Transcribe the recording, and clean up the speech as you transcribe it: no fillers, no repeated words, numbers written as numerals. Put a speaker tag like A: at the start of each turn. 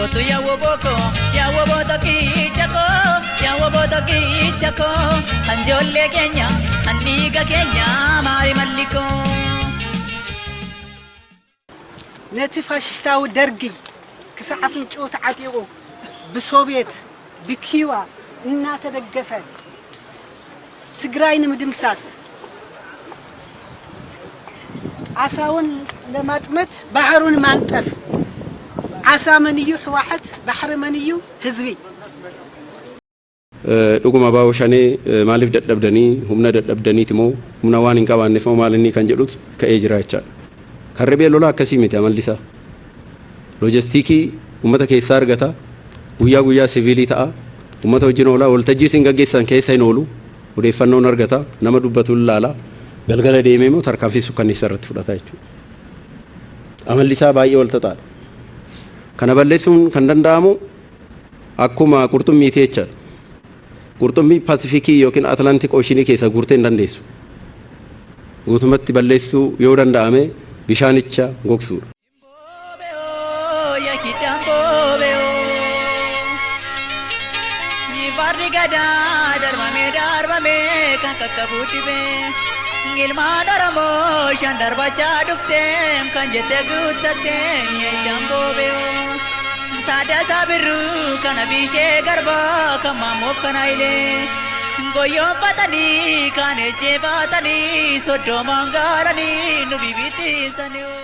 A: Kotu ya woboko kichako anjolle kenya anniga kenya mari malliko
B: نتفاشتاو درقي كسعفن شوت عتيقو بسوفيت بكيوا إنا تدقفن تقراين مدمساس عساون لما تمت بحرون مانتف عسا منيو حواحد بحر منيو هزبي
C: dhuguma baawshanii maaliif dadhabdanii humna dadhabdaniitimo humna waan hin qabaanneef maalinni kan jedhut ka'ee jiraachaa karrabee lola akkasii miti amallisa loojistikii ummata keessaa argata guyyaa siviilii ta'a ummata wajjin oola waltajjii sin gaggeessan keessa hin oolu odeeffannoon argata nama dubbatu ilaala galgala deemee moo tarkaanfii sukkanneessa irratti fudhata jechuudha amallisaa baay'ee wal xaxaadha kana balleessuun kan danda'amu akkuma qurxummiitii jechaadha qurxummii paasifikii yookiin atlantik ooshinii keessa guurtee hin dandeessu guutumatti balleessuu yoo danda'ame bishaanicha gogsuudha.
A: Ilmaan Oromoo shan darbachaa dhufteen kan jette guuttateen yeejjamboo beeoo Taaddasaa Birruu kana Bishee Garbaa kan Maamoof kana Hayilee goyyoonfatanii kan ejjeefatanii soddomaan gaaranii nu bibittiinsanii.